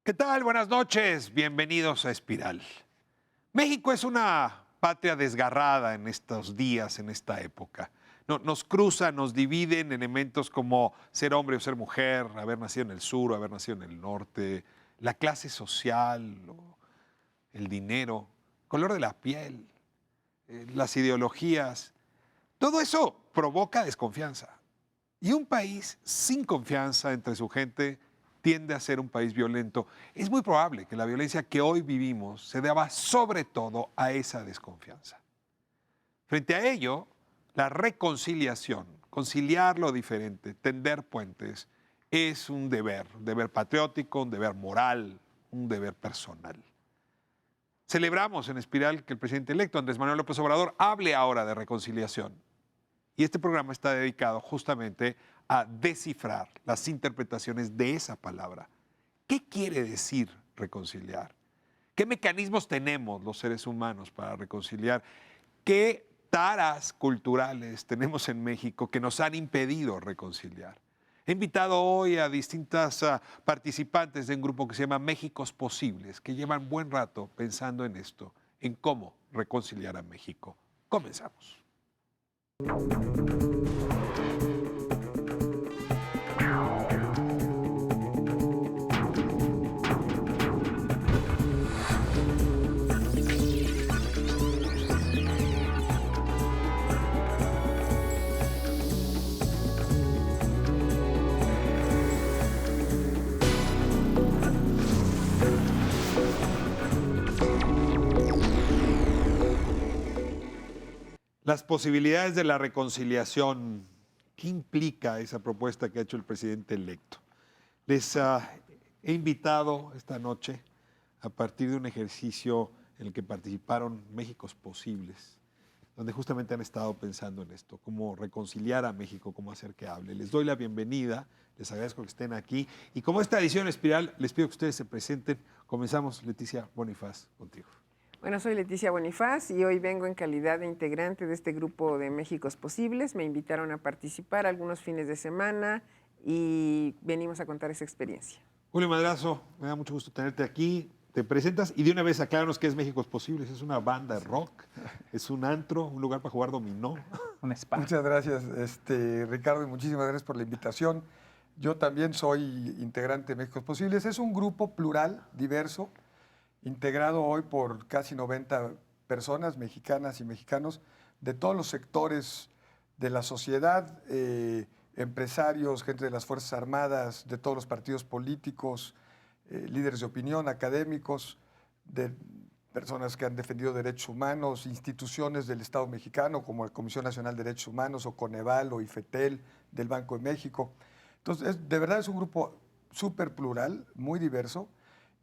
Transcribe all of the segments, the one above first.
¿Qué tal? Buenas noches. Bienvenidos a Espiral. México es una patria desgarrada en estos días, en esta época. Nos cruza, nos divide en elementos como ser hombre o ser mujer, haber nacido en el sur o haber nacido en el norte, la clase social, el dinero, color de la piel, las ideologías. Todo eso provoca desconfianza. Y un país sin confianza entre su gente tiende a ser un país violento. Es muy probable que la violencia que hoy vivimos se deba sobre todo a esa desconfianza. Frente a ello, la reconciliación, conciliar lo diferente, tender puentes, es un deber patriótico, un deber moral, un deber personal. Celebramos en Espiral que el presidente electo, Andrés Manuel López Obrador, hable ahora de reconciliación. Y este programa está dedicado justamente a descifrar las interpretaciones de esa palabra. ¿Qué quiere decir reconciliar? ¿Qué mecanismos tenemos los seres humanos para reconciliar? ¿Qué taras culturales tenemos en México que nos han impedido reconciliar? He invitado hoy a distintas participantes de un grupo que se llama Méxicos Posibles, que llevan buen rato pensando en esto, en cómo reconciliar a México. Comenzamos. Las posibilidades de la reconciliación, ¿qué implica esa propuesta que ha hecho el presidente electo? Les he invitado esta noche a partir de un ejercicio en el que participaron Méxicos Posibles, donde justamente han estado pensando en esto, cómo reconciliar a México, cómo hacer que hable. Les doy la bienvenida, les agradezco que estén aquí y como esta edición Espiral, les pido que ustedes se presenten. Comenzamos, Leticia Bonifaz, contigo. Bueno, soy Leticia Bonifaz y hoy vengo en calidad de integrante de este grupo de Méxicos Posibles. Me invitaron a participar algunos fines de semana y venimos a contar esa experiencia. Julio Madrazo, me da mucho gusto tenerte aquí. Te presentas y de una vez acláranos qué es Méxicos Posibles. Es una banda de rock, es un antro, un lugar para jugar dominó. Un spa. Muchas gracias, Ricardo, y muchísimas gracias por la invitación. Yo también soy integrante de Méxicos Posibles. Es un grupo plural, diverso, integrado hoy por casi 90 personas, mexicanas y mexicanos, de todos los sectores de la sociedad, empresarios, gente de las Fuerzas Armadas, de todos los partidos políticos, líderes de opinión, académicos, de personas que han defendido derechos humanos, instituciones del Estado mexicano como la Comisión Nacional de Derechos Humanos o Coneval o IFETEL del Banco de México. Entonces, de verdad es un grupo súper plural, muy diverso,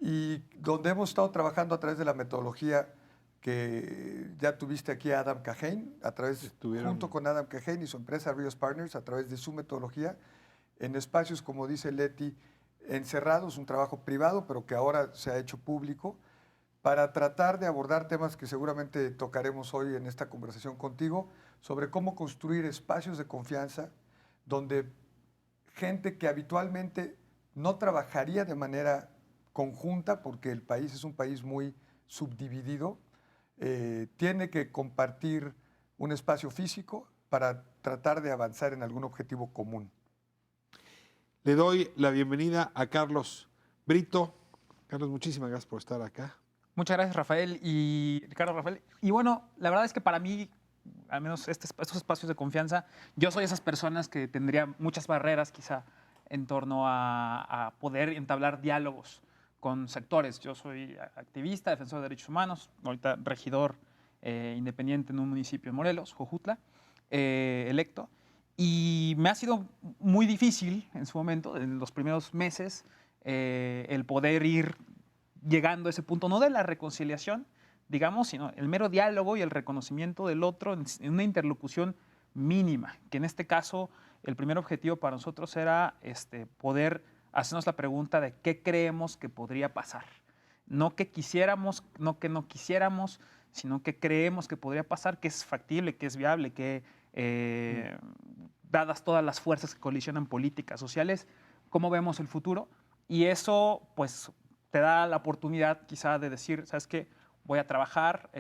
y donde hemos estado trabajando a través de la metodología que ya tuviste aquí a Adam Cajane, junto con Adam Cajane y su empresa Rios Partners, a través de su metodología, en espacios, como dice Leti, encerrados, un trabajo privado, pero que ahora se ha hecho público, para tratar de abordar temas que seguramente tocaremos hoy en esta conversación contigo, sobre cómo construir espacios de confianza donde gente que habitualmente no trabajaría de manera conjunta, porque el país es un país muy subdividido, tiene que compartir un espacio físico para tratar de avanzar en algún objetivo común. Le doy la bienvenida a Carlos Brito. Carlos, muchísimas gracias por estar acá. Muchas gracias, Rafael y Ricardo. Rafael. Y bueno, la verdad es que para mí, al menos estos espacios de confianza, yo soy esas personas que tendría muchas barreras quizá en torno a poder entablar diálogos con sectores. Yo soy activista, defensor de derechos humanos, ahorita regidor independiente en un municipio en Morelos, Jojutla, electo. Y me ha sido muy difícil en su momento, en los primeros meses, el poder ir llegando a ese punto, no de la reconciliación, digamos, sino el mero diálogo y el reconocimiento del otro en una interlocución mínima, que en este caso el primer objetivo para nosotros era poder hacernos la pregunta de qué creemos que podría pasar. No que quisiéramos, no que no quisiéramos, sino que creemos que podría pasar, que es factible, que es viable, que dadas todas las fuerzas que colisionan políticas sociales, cómo vemos el futuro. Y eso, pues, te da la oportunidad quizá de decir, ¿sabes qué? Voy a trabajar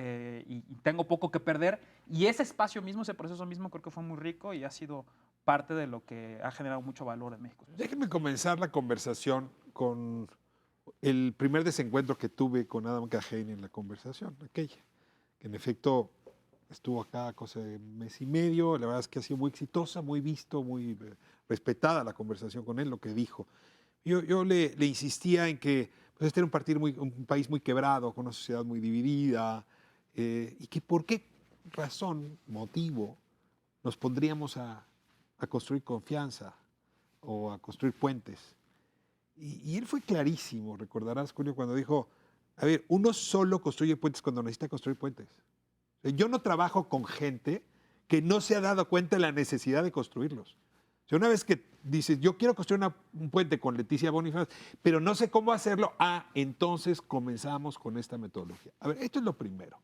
y tengo poco que perder. Y ese espacio mismo, ese proceso mismo, creo que fue muy rico y ha sido parte de lo que ha generado mucho valor en México. Déjenme comenzar la conversación con el primer desencuentro que tuve con Adam Cajane en la conversación, aquella, que en efecto estuvo acá cosa de mes y medio, la verdad es que ha sido muy exitosa, muy visto, muy respetada la conversación con él, lo que dijo. Yo le insistía en que pues, este era un país muy quebrado, con una sociedad muy dividida, y que por qué razón, motivo, nos pondríamos a construir confianza o a construir puentes. Y él fue clarísimo, recordarás, Julio, cuando dijo, a ver, uno solo construye puentes cuando necesita construir puentes. O sea, yo no trabajo con gente que no se ha dado cuenta de la necesidad de construirlos. O sea, una vez que dices, yo quiero construir un puente con Leticia Bonifaz, pero no sé cómo hacerlo, entonces comenzamos con esta metodología. A ver, esto es lo primero.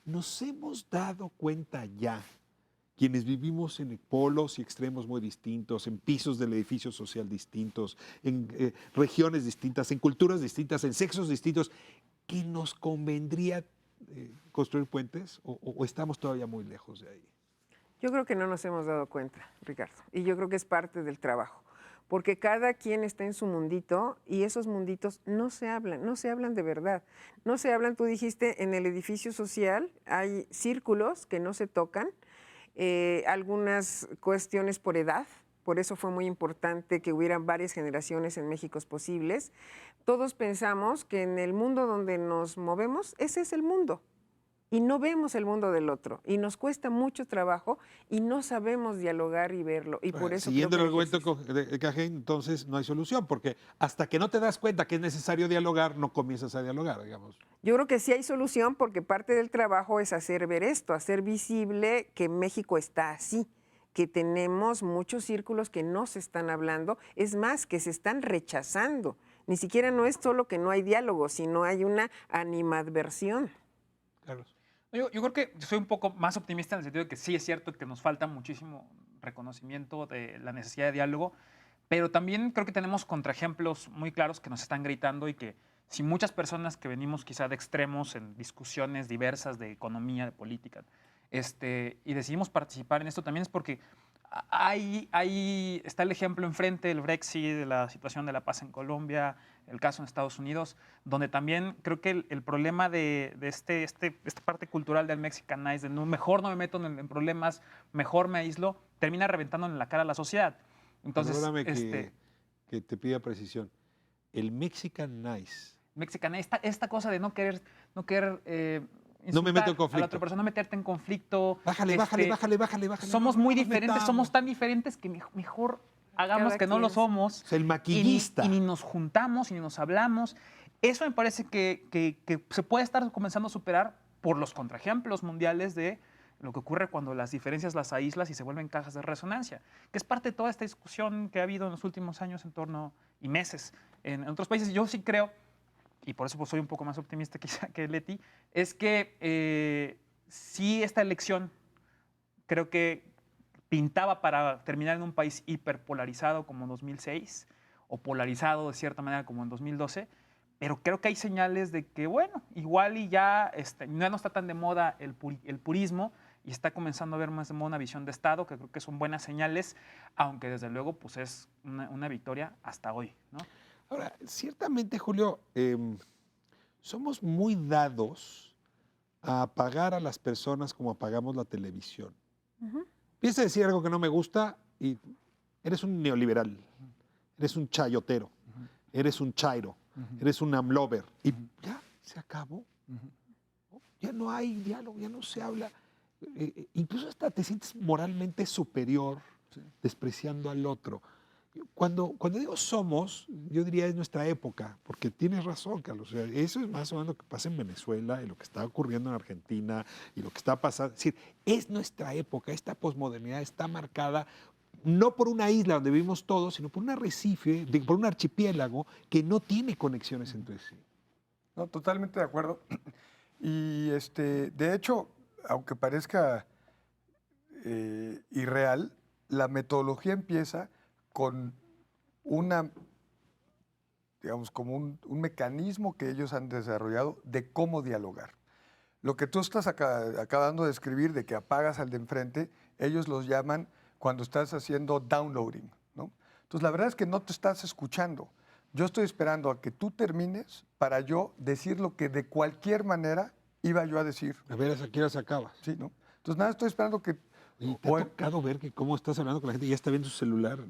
Nos hemos dado cuenta ya, quienes vivimos en polos y extremos muy distintos, en pisos del edificio social distintos, en regiones distintas, en culturas distintas, en sexos distintos, que nos convendría construir puentes o estamos todavía muy lejos de ahí. Yo creo que no nos hemos dado cuenta, Ricardo, y yo creo que es parte del trabajo, porque cada quien está en su mundito y esos munditos no se hablan de verdad, no se hablan, tú dijiste, en el edificio social hay círculos que no se tocan, algunas cuestiones por edad, por eso fue muy importante que hubieran varias generaciones en Méxicos Posibles. Todos pensamos que en el mundo donde nos movemos, ese es el mundo. Y no vemos el mundo del otro. Y nos cuesta mucho trabajo y no sabemos dialogar y verlo. Y por eso siguiendo el creo que argumento de Cajane, entonces no hay solución, porque hasta que no te das cuenta que es necesario dialogar, no comienzas a dialogar, digamos. yo creo que sí hay solución porque parte del trabajo es hacer ver esto, hacer visible que México está así, que tenemos muchos círculos que no se están hablando, es más, que se están rechazando. Ni siquiera no es solo que no hay diálogo, sino hay una animadversión. Carlos. Yo creo que soy un poco más optimista en el sentido de que sí es cierto que nos falta muchísimo reconocimiento de la necesidad de diálogo, pero también creo que tenemos contraejemplos muy claros que nos están gritando y que si muchas personas que venimos quizá de extremos en discusiones diversas de economía, de política, y decidimos participar en esto también es porque ahí está el ejemplo enfrente del Brexit, de la situación de la paz en Colombia, el caso en Estados Unidos, donde también creo que el problema de esta parte cultural del Mexicanize, de mejor no me meto en problemas, mejor me aíslo, termina reventando en la cara a la sociedad. Entonces, Perdóname que te pida precisión. El Mexican Nice. esta cosa de no querer No me meto en insultar conflicto. a la otra persona, no meterte en conflicto. Bájale. Somos No, muy nos diferentes, metamos. somos tan diferentes que mejor hagamos Cada que no lo quien. somos. O sea, el maquillista. Y ni nos juntamos, y ni nos hablamos. Eso me parece que se puede estar comenzando a superar por los contraejemplos mundiales de lo que ocurre cuando las diferencias las aíslas y se vuelven cajas de resonancia, que es parte de toda esta discusión que ha habido en los últimos años y meses en otros países. Yo sí creo, y por eso pues, soy un poco más optimista quizá que Leti, es que sí esta elección creo que pintaba para terminar en un país hiperpolarizado como en 2006 o polarizado de cierta manera como en 2012, pero creo que hay señales de que, bueno, igual y ya no está tan de moda el purismo y está comenzando a haber más de moda una visión de Estado, que creo que son buenas señales, aunque desde luego pues es una victoria hasta hoy, ¿no? Ahora, ciertamente, Julio, somos muy dados a apagar a las personas como apagamos la televisión. Empieza a decir algo que no me gusta y eres un neoliberal, eres un chayotero, eres un chairo, eres un amlover. Y ya, se acabó. ¿No? Ya no hay diálogo, ya no se habla. Incluso hasta te sientes moralmente superior, despreciando al otro. Cuando digo somos, yo diría es nuestra época, porque tienes razón, Carlos. O sea, eso es más o menos lo que pasa en Venezuela y lo que está ocurriendo en Argentina y lo que está pasando. Es decir, es nuestra época, esta posmodernidad está marcada no por una isla donde vivimos todos, sino por un arrecife, por un archipiélago que no tiene conexiones entre sí. No, totalmente de acuerdo. Y de hecho, aunque parezca irreal, la metodología empieza con una digamos, como un mecanismo que ellos han desarrollado de cómo dialogar. Lo que tú estás acabando de escribir, de que apagas al de enfrente, ellos los llaman cuando estás haciendo downloading, ¿no? Entonces, la verdad es que no te estás escuchando. Yo estoy esperando a que tú termines para yo decir lo que de cualquier manera iba yo a decir. A ver, ¿a qué hora se acaba? ¿Sí, no? Entonces, nada, estoy esperando que... Y te ha tocado ver que cómo estás hablando con la gente y ya está viendo su celular,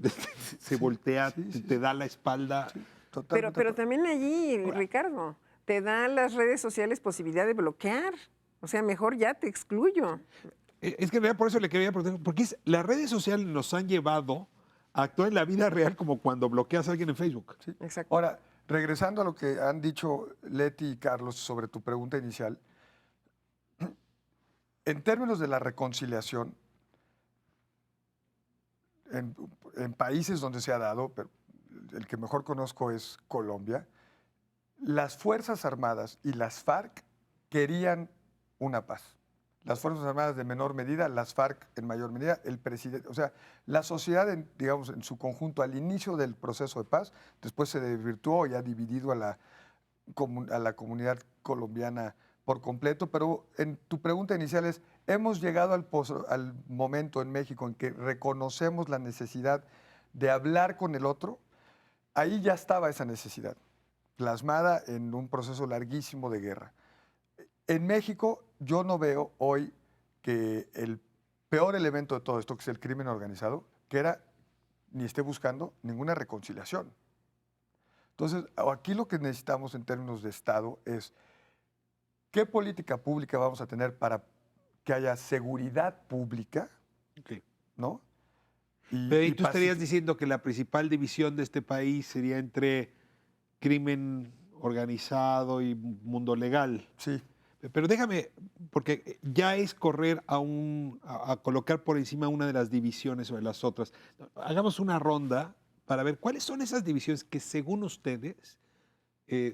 se voltea, te da la espalda. Sí, totalmente. Pero también allí, Ricardo, te dan las redes sociales posibilidad de bloquear. O sea, mejor ya te excluyo. Es que en realidad por eso le quería preguntar, porque las redes sociales nos han llevado a actuar en la vida real como cuando bloqueas a alguien en Facebook. Sí. Exacto. Ahora, regresando a lo que han dicho Leti y Carlos sobre tu pregunta inicial, en términos de la reconciliación, en países donde se ha dado, pero el que mejor conozco es Colombia, las Fuerzas Armadas y las FARC querían una paz. Las Fuerzas Armadas de menor medida, las FARC en mayor medida, el presidente, o sea, la sociedad, digamos, en su conjunto al inicio del proceso de paz, después se desvirtuó y ha dividido a la comunidad colombiana por completo, pero en tu pregunta inicial es, hemos llegado al momento en México en que reconocemos la necesidad de hablar con el otro. Ahí ya estaba esa necesidad, plasmada en un proceso larguísimo de guerra. En México yo no veo hoy que el peor elemento de todo esto, que es el crimen organizado, ni esté buscando ninguna reconciliación. Entonces, aquí lo que necesitamos en términos de Estado es qué política pública vamos a tener para que haya seguridad pública, Okay. ¿no? Pero ¿y tú estarías diciendo que la principal división de este país sería entre crimen organizado y mundo legal? Sí. Pero déjame, porque ya es correr a colocar por encima una de las divisiones sobre las otras. Hagamos una ronda para ver cuáles son esas divisiones que según ustedes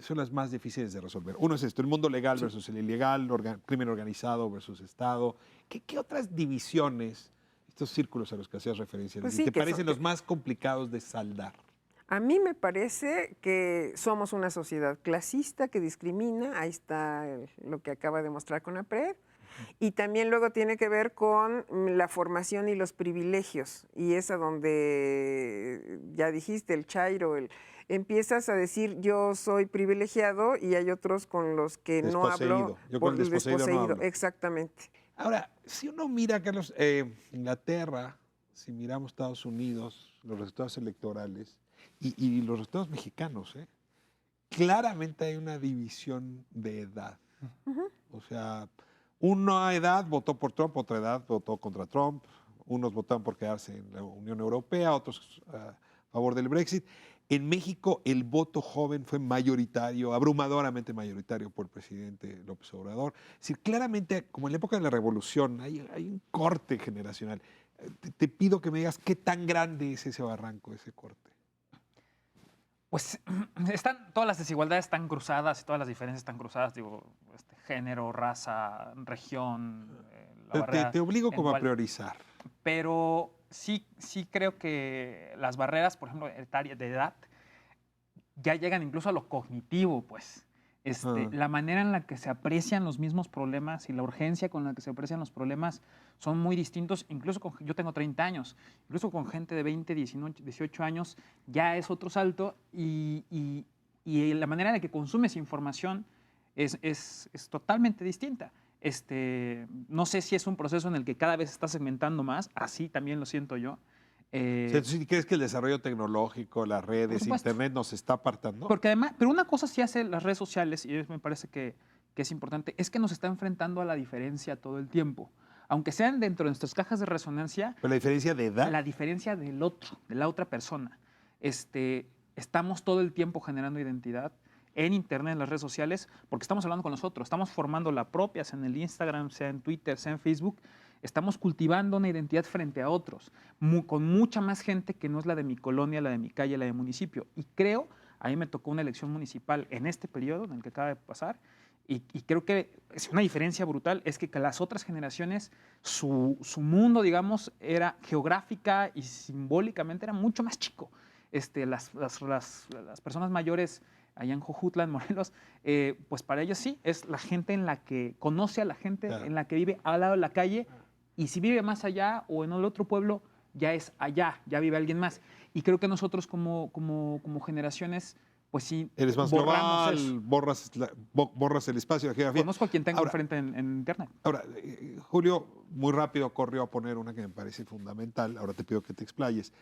son las más difíciles de resolver. Uno es esto, el mundo legal versus el ilegal, crimen organizado versus Estado. ¿Qué otras divisiones, estos círculos a los que hacías referencia, Pues te sí, parecen los más complicados de saldar? A mí me parece que somos una sociedad clasista que discrimina, ahí está lo que acaba de mostrar con APRED, y también luego tiene que ver con la formación y los privilegios, y es a donde, ya dijiste, el chairo, empiezas a decir yo soy privilegiado y hay otros con los que no hablo. Yo con el desposeído no hablo. Exactamente. Ahora, si uno mira, Carlos, Inglaterra, si miramos Estados Unidos, los resultados electorales, y los resultados mexicanos, claramente hay una división de edad. O sea, una edad votó por Trump, otra edad votó contra Trump, unos votaron por quedarse en la Unión Europea, otros a favor del Brexit. En México el voto joven fue mayoritario, abrumadoramente mayoritario por el presidente López Obrador. Es decir, claramente, como en la época de la Revolución, hay un corte generacional. Te pido que me digas qué tan grande es ese barranco, ese corte. Pues todas las desigualdades están cruzadas y todas las diferencias están cruzadas, digo, género, raza, región. Te obligo como a priorizar. Pero sí creo que las barreras, por ejemplo, de edad, ya llegan incluso a lo cognitivo, pues. La manera en la que se aprecian los mismos problemas y la urgencia con la que se aprecian los problemas son muy distintos. Incluso yo tengo 30 años, incluso con gente de 20, 18 años ya es otro salto y la manera en la que consumes información es totalmente distinta. No sé si es un proceso en el que cada vez se está segmentando más, así también lo siento yo. ¿Sí crees que el desarrollo tecnológico, las redes, Internet nos está apartando? Porque además, pero una cosa sí hace las redes sociales, y me parece que es importante, es que nos está enfrentando a la diferencia todo el tiempo. Aunque sean dentro de nuestras cajas de resonancia. ¿Pero la diferencia de edad? La diferencia del otro, de la otra persona. Estamos todo el tiempo generando identidad en Internet, en las redes sociales, porque estamos hablando con nosotros, estamos formando la propia, sea en el Instagram, sea en Twitter, sea en Facebook. Estamos cultivando una identidad frente a otros, con mucha más gente que no es la de mi colonia, la de mi calle, la de municipio. Y creo, a mí me tocó una elección municipal en este periodo en el que acaba de pasar, y creo que es una diferencia brutal, es que las otras generaciones, su mundo, digamos, era geográfica y simbólicamente era mucho más chico. las personas mayores allá en Jojutla, en Morelos, pues para ellos sí, es la gente en la que conoce a la gente, Claro. en la que vive al lado de la calle, y si vive más allá o en el otro pueblo, ya es allá, ya vive alguien más. Y creo que nosotros como generaciones, pues sí, Eres más borramos global, eso. borras el espacio, la geografía. Conozco a quien tengo Ahora, enfrente en internet. Ahora, Julio muy rápido corrió a poner una que me parece fundamental. Ahora te pido que te explayes.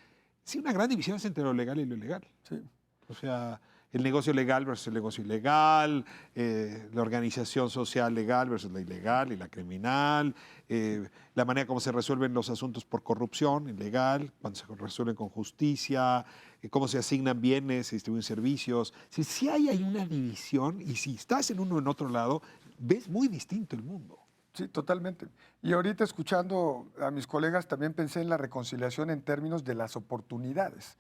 Sí, una gran división es entre lo legal y lo ilegal. Sí. O sea, el negocio legal versus el negocio ilegal, la organización social legal versus la ilegal y la criminal, la manera como se resuelven los asuntos por corrupción ilegal, cuando se resuelven con justicia, cómo se asignan bienes, se distribuyen servicios. Si hay una división y si estás en uno o en otro lado, ves muy distinto el mundo. Sí, totalmente. Y ahorita escuchando a mis colegas también pensé en la reconciliación en términos de las oportunidades,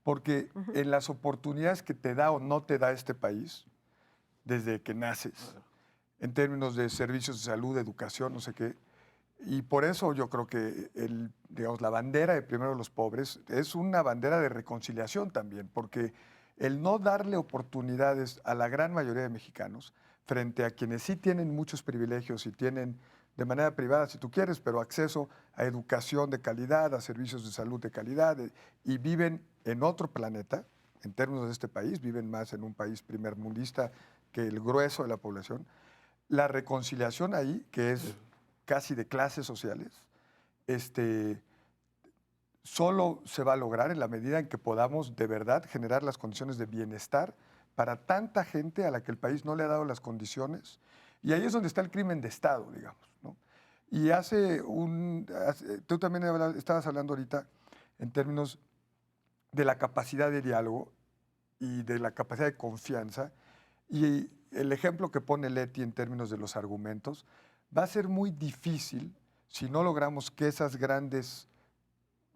porque en las oportunidades que te da o no te da este país, desde que naces, en términos de servicios de salud, educación, no sé qué, y por eso yo creo que digamos, la bandera de Primero los Pobres es una bandera de reconciliación también, porque el no darle oportunidades a la gran mayoría de mexicanos frente a quienes sí tienen muchos privilegios y tienen de manera privada, si tú quieres, pero acceso a educación de calidad, a servicios de salud de calidad, y viven en otro planeta, en términos de este país, viven más en un país primermundista que el grueso de la población. La reconciliación ahí, que es casi de clases sociales, solo se va a lograr en la medida en que podamos de verdad generar las condiciones de bienestar para tanta gente a la que el país no le ha dado las condiciones. Y ahí es donde está el crimen de Estado, digamos, ¿no? Y tú también estabas hablando ahorita en términos de la capacidad de diálogo y de la capacidad de confianza. Y el ejemplo que pone Leti en términos de los argumentos, va a ser muy difícil si no logramos que esas grandes,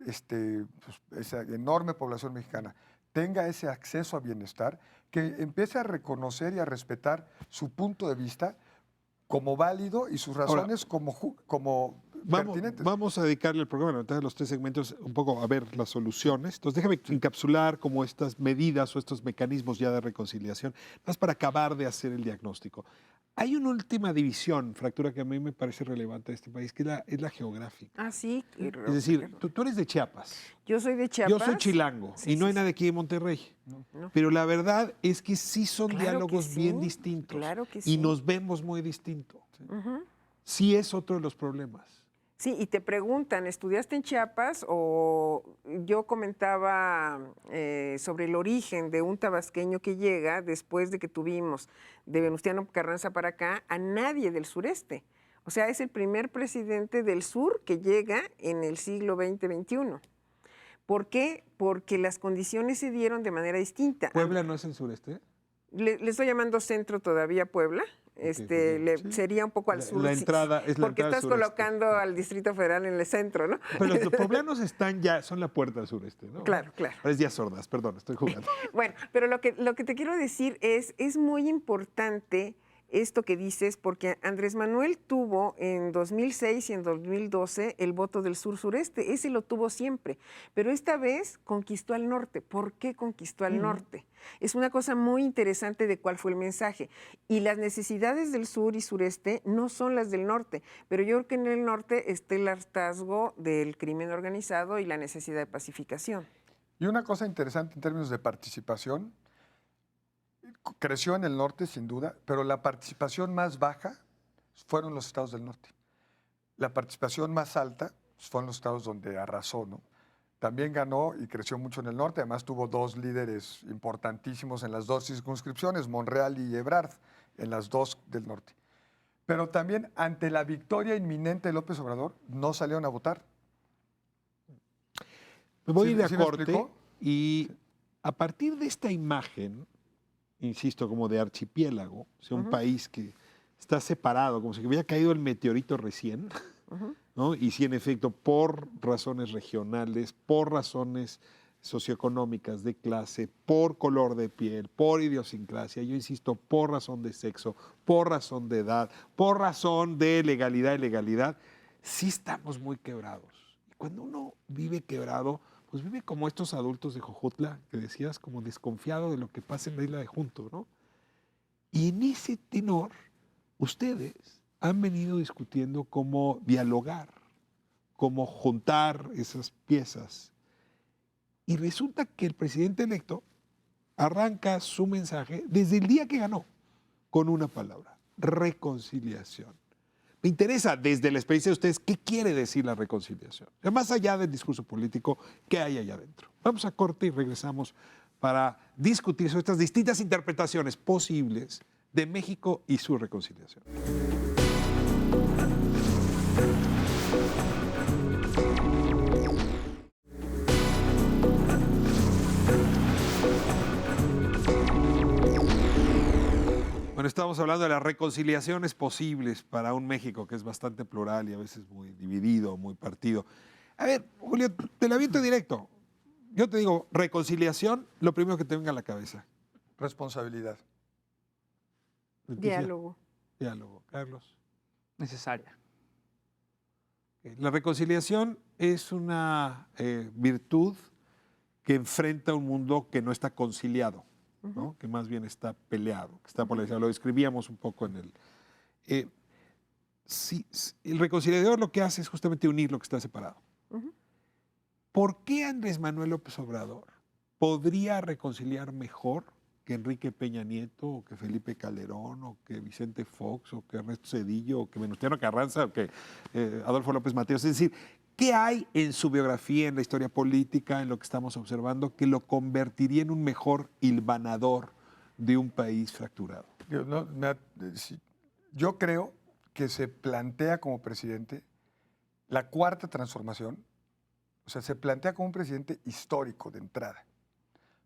esa enorme población mexicana tenga ese acceso a bienestar, que empiece a reconocer y a respetar su punto de vista como válido y sus razones como pertinentes. Vamos a dedicarle el programa, entonces los 3 segmentos, un poco a ver las soluciones. Entonces déjame encapsular como estas medidas o estos mecanismos ya de reconciliación, más para acabar de hacer el diagnóstico. Hay una última división, fractura que a mí me parece relevante de este país, que es la geográfica. Ah, sí. Es decir, tú eres de Chiapas. Yo soy de Chiapas. Yo soy chilango Sí, y no sí, hay sí. nada aquí en Monterrey. No. Pero la verdad es que sí son Claro que diálogos bien sí, distintos. claro que Y sí. nos vemos muy distinto. Ujú. Sí es otro de los problemas. Sí, y te preguntan, ¿estudiaste en Chiapas? O yo comentaba sobre el origen de un tabasqueño que llega después de que tuvimos de Venustiano Carranza para acá a nadie del sureste. O sea, es el primer presidente del sur que llega en el siglo XX-XXI. ¿Por qué? Porque las condiciones se dieron de manera distinta. ¿Puebla no es el sureste? Le estoy llamando centro todavía Puebla. Sería un poco al sur. La entrada es la porque entrada al estás sureste. colocando al Distrito Federal en el centro, ¿no? Pero los poblanos son la puerta al sureste, ¿no? Claro, claro. Ahora es Díaz Ordaz, perdón, estoy jugando. Bueno, pero lo que te quiero decir es muy importante esto que dices, porque Andrés Manuel tuvo en 2006 y en 2012 el voto del sur-sureste, ese lo tuvo siempre, pero esta vez conquistó al norte. ¿Por qué conquistó al norte? Es una cosa muy interesante de cuál fue el mensaje. Y las necesidades del sur y sureste no son las del norte, pero yo creo que en el norte está el hartazgo del crimen organizado y la necesidad de pacificación. Y una cosa interesante en términos de participación, creció en el norte sin duda, pero la participación más baja fueron los estados del norte. La participación más alta fueron los estados donde arrasó, ¿no? También ganó y creció mucho en el norte, además tuvo 2 líderes importantísimos en las 2 circunscripciones, Monreal y Ebrard, en las 2 del norte. Pero también ante la victoria inminente de López Obrador, no salieron a votar. Me voy ¿Sí- de sí me corte explicó? y a partir de esta imagen, insisto, como de archipiélago, o sea, un país que está separado, como si hubiera caído el meteorito recién, ¿no? Y sí, en efecto, por razones regionales, por razones socioeconómicas, de clase, por color de piel, por idiosincrasia, yo insisto, por razón de sexo, por razón de edad, por razón de legalidad y legalidad, sí estamos muy quebrados. Y cuando uno vive quebrado, pues vive como estos adultos de Jojutla, que decías, como desconfiado de lo que pasa en la isla de Junto, ¿no? Y en ese tenor, ustedes han venido discutiendo cómo dialogar, cómo juntar esas piezas. Y resulta que el presidente electo arranca su mensaje desde el día que ganó con una palabra: reconciliación. Me interesa, desde la experiencia de ustedes, ¿qué quiere decir la reconciliación? Más allá del discurso político, ¿qué hay allá adentro? Vamos a corte y regresamos para discutir sobre estas distintas interpretaciones posibles de México y su reconciliación. Bueno, estamos hablando de las reconciliaciones posibles para un México que es bastante plural y a veces muy dividido, muy partido. A ver, Julio, te la aviento directo. Yo te digo, reconciliación, lo primero que te venga a la cabeza. Responsabilidad. Leticia. Diálogo. Diálogo. Carlos. Necesaria. La reconciliación es una virtud que enfrenta un mundo que no está conciliado, ¿no? Que más bien está peleado, que está polarizado. Lo describíamos un poco en el... el reconciliador lo que hace es justamente unir lo que está separado. ¿Por qué Andrés Manuel López Obrador podría reconciliar mejor que Enrique Peña Nieto, o que Felipe Calderón, o que Vicente Fox, o que Ernesto Zedillo, o que Venustiano Carranza, o que Adolfo López Mateos? Es decir, ¿qué hay en su biografía, en la historia política, en lo que estamos observando, que lo convertiría en un mejor hilvanador de un país fracturado? Yo creo que se plantea como presidente la cuarta transformación. O sea, se plantea como un presidente histórico de entrada.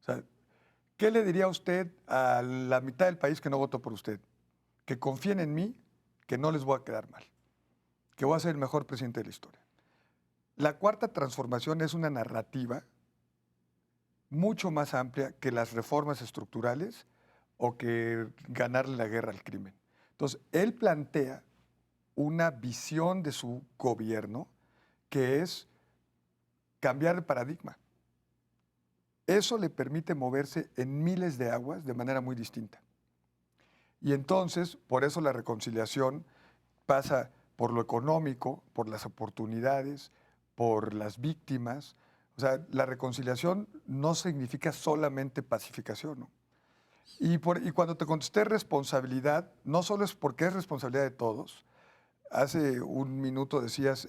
O sea, ¿qué le diría usted a la mitad del país que no votó por usted? Que confíen en mí, que no les voy a quedar mal, que voy a ser el mejor presidente de la historia. La cuarta transformación es una narrativa mucho más amplia que las reformas estructurales o que ganarle la guerra al crimen. Entonces, él plantea una visión de su gobierno que es cambiar el paradigma. Eso le permite moverse en miles de aguas de manera muy distinta. Y entonces, por eso la reconciliación pasa por lo económico, por las oportunidades, por las víctimas. O sea, la reconciliación no significa solamente pacificación, ¿no? Y cuando te contesté responsabilidad, no solo es porque es responsabilidad de todos. Hace un minuto decías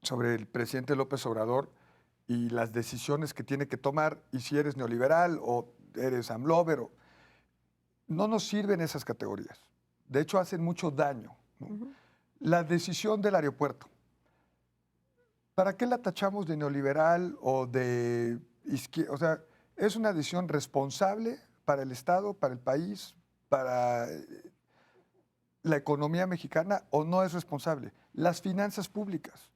sobre el presidente López Obrador y las decisiones que tiene que tomar, y si eres neoliberal o eres AMLover. No nos sirven esas categorías. De hecho, hacen mucho daño, ¿no? La decisión del aeropuerto, ¿para qué la tachamos de neoliberal o de izquierda? O sea, es una decisión responsable para el Estado, para el país, para la economía mexicana, ¿o no es responsable? Las finanzas públicas,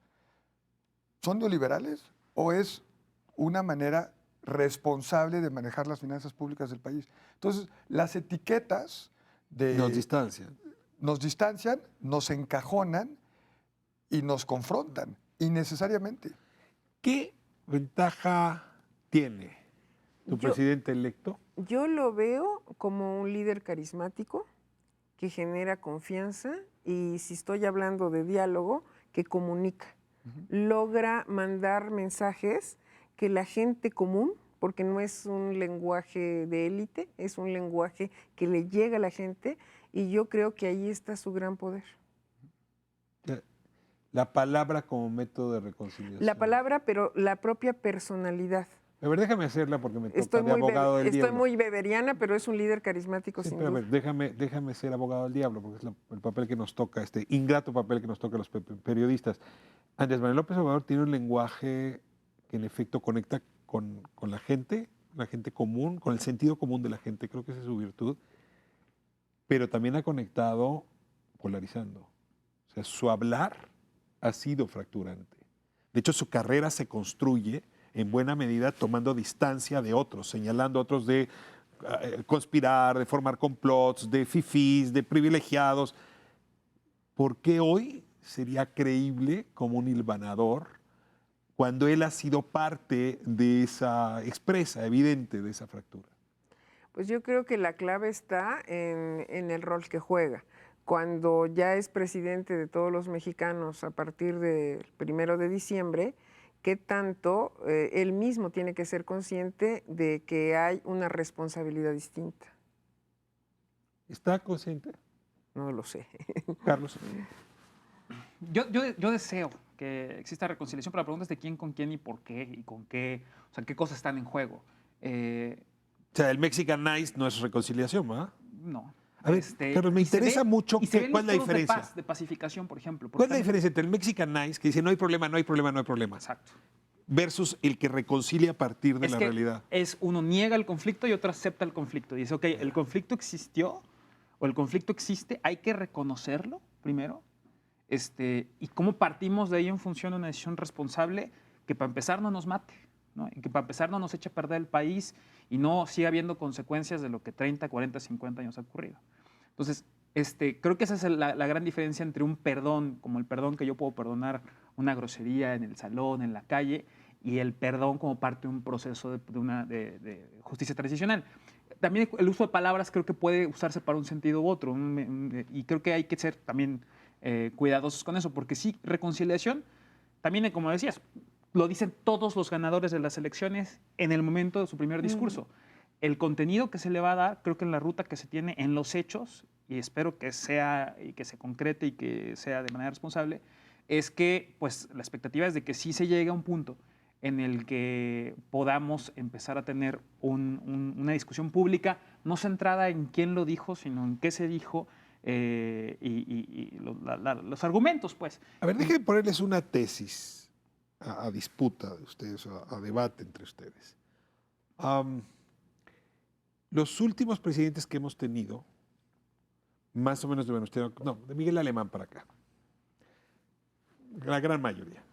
¿son neoliberales o es una manera responsable de manejar las finanzas públicas del país? Entonces, las etiquetas Nos distancian. nos distancian, nos encajonan y nos confrontan innecesariamente. ¿Qué ventaja tiene tu presidente electo? Yo lo veo como un líder carismático que genera confianza y, si estoy hablando de diálogo, que comunica. Logra mandar mensajes que la gente común, porque no es un lenguaje de élite, es un lenguaje que le llega a la gente, y yo creo que ahí está su gran poder. La palabra como método de reconciliación. La palabra, pero la propia personalidad. A ver, déjame hacerla porque me toca Estoy de abogado del diablo. estoy muy beberiana, pero es un líder carismático, Sí, sin pero a duda. ver, déjame ser abogado del diablo, porque es el papel que nos toca, este ingrato papel que nos toca a los periodistas. Andrés Manuel López Obrador tiene un lenguaje que en efecto conecta con la gente común, con el sentido común de la gente, creo que esa es su virtud, pero también ha conectado polarizando. O sea, su hablar ha sido fracturante. De hecho, su carrera se construye en buena medida tomando distancia de otros, señalando a otros de conspirar, de formar complots, de fifís, de privilegiados. ¿Por qué hoy sería creíble como un hilvanador cuando él ha sido parte de esa expresa, evidente, de esa fractura? Pues yo creo que la clave está en el rol que juega. Cuando ya es presidente de todos los mexicanos a partir del 1 de diciembre, qué tanto él mismo tiene que ser consciente de que hay una responsabilidad distinta. ¿Está consciente, No lo sé. Carlos? Yo deseo que exista reconciliación, pero la pregunta es de quién con quién y por qué y con qué, o sea, qué cosas están en juego. O sea, el Mexican Nice no es reconciliación, ¿verdad? No. A ver, pero me y se interesa mucho y se ven cuál es la los foros diferencia. de paz, de pacificación, por ejemplo. ¿Cuál es la diferencia entre el Mexican Nice, que dice no hay problema, no hay problema, no hay problema, Exacto. versus el que reconcilia a partir de Es la que realidad? uno niega el conflicto y otro acepta el conflicto. Dice, ok, el conflicto existió o el conflicto existe, hay que reconocerlo primero. Y cómo partimos de ello en función de una decisión responsable que para empezar no nos mate, ¿no? Y que para empezar no nos eche a perder el país y no siga habiendo consecuencias de lo que 30, 40, 50 años ha ocurrido. Entonces, creo que esa es la gran diferencia entre un perdón, como el perdón que yo puedo perdonar una grosería en el salón, en la calle, y el perdón como parte de un proceso de justicia transicional. También el uso de palabras creo que puede usarse para un sentido u otro, y creo que hay que ser también cuidadosos con eso, porque sí, reconciliación, también como decías, lo dicen todos los ganadores de las elecciones en el momento de su primer discurso. El contenido que se le va a dar, creo que en la ruta que se tiene, en los hechos, y espero que sea, y que se concrete y que sea de manera responsable, es que pues, la expectativa es de que sí se llegue a un punto en el que podamos empezar a tener una discusión pública no centrada en quién lo dijo, sino en qué se dijo y los argumentos, pues. A ver, déjenme ponerles una tesis a disputa de ustedes, a debate entre ustedes. Los últimos presidentes que hemos tenido, más o menos de Venustiano, no, de Miguel Alemán para acá, la gran mayoría,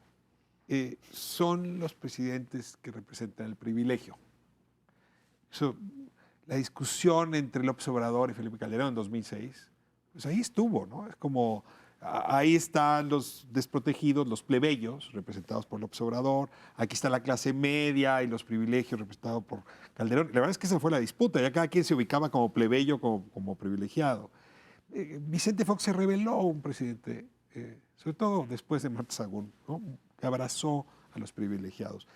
son los presidentes que representan el privilegio. La discusión entre López Obrador y Felipe Calderón en 2006, pues ahí estuvo, ¿no? Es como, ahí están los desprotegidos, los plebeyos, representados por López Obrador, aquí está la clase media y los privilegios representados por Calderón. La verdad es que esa fue la disputa, ya cada quien se ubicaba como plebeyo, como privilegiado. Vicente Fox se reveló un presidente, sobre todo después de Marta Sagún, ¿no? Que abrazó a los privilegiados.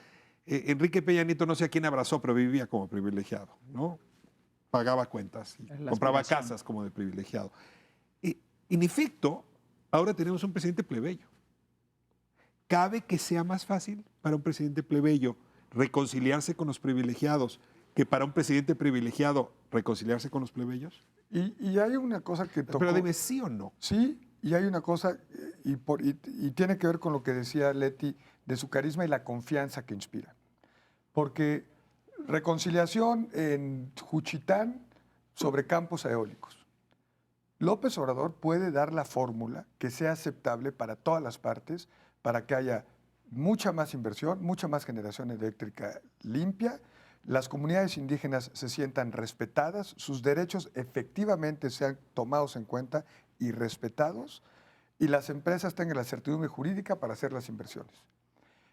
Enrique Peña Nieto no sé a quién abrazó, pero vivía como privilegiado, ¿no? Pagaba cuentas y compraba casas como de privilegiado. En efecto, ahora tenemos un presidente plebeyo. ¿Cabe que sea más fácil para un presidente plebeyo reconciliarse con los privilegiados que para un presidente privilegiado reconciliarse con los plebeyos? Y hay una cosa que tocó... Pero dime sí o no. Sí, y hay una cosa, y tiene que ver con lo que decía Leti, de su carisma y la confianza que inspira. Porque reconciliación en Juchitán sobre campos eólicos. López Obrador puede dar la fórmula que sea aceptable para todas las partes, para que haya mucha más inversión, mucha más generación eléctrica limpia, las comunidades indígenas se sientan respetadas, sus derechos efectivamente sean tomados en cuenta y respetados, y las empresas tengan la certidumbre jurídica para hacer las inversiones.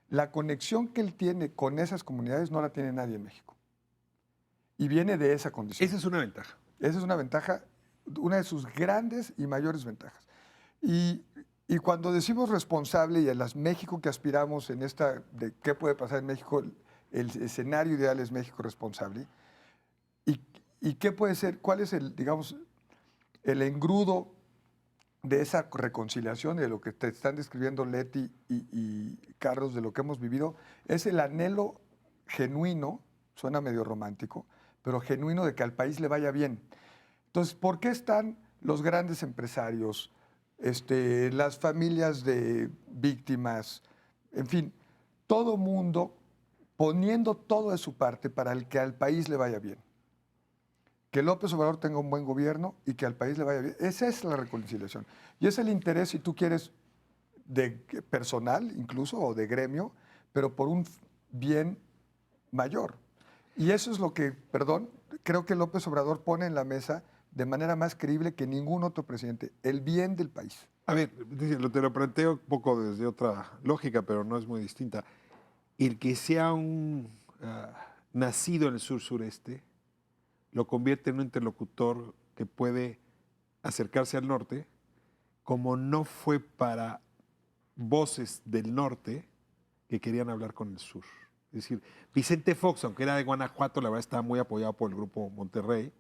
La conexión que él tiene con esas comunidades no la tiene nadie en México. Y viene de esa condición. Esa es una ventaja. Esa es una ventaja, una de sus grandes y mayores ventajas. Y cuando decimos responsable y a las México que aspiramos en esta, de qué puede pasar en México, el escenario ideal es México responsable. ¿Y qué puede ser? ¿Cuál es el, digamos, el engrudo de esa reconciliación, de lo que te están describiendo Leti y Carlos, de lo que hemos vivido? Es el anhelo genuino, suena medio romántico, pero genuino de que al país le vaya bien. Entonces, ¿por qué están los grandes empresarios, las familias de víctimas, en fin, todo mundo poniendo todo de su parte para que al país le vaya bien? Que López Obrador tenga un buen gobierno y que al país le vaya bien. Esa es la reconciliación. Y es el interés, si tú quieres, de personal incluso, o de gremio, pero por un bien mayor. Y eso es lo que, perdón, creo que López Obrador pone en la mesa de manera más creíble que ningún otro presidente, el bien del país. A ver, te lo planteo un poco desde otra lógica, pero no es muy distinta. el que sea un nacido en el sur-sureste lo convierte en un interlocutor que puede acercarse al norte, como no fue para voces del norte que querían hablar con el sur. Es decir, Vicente Fox, aunque era de Guanajuato, la verdad estaba muy apoyado por el Grupo Monterrey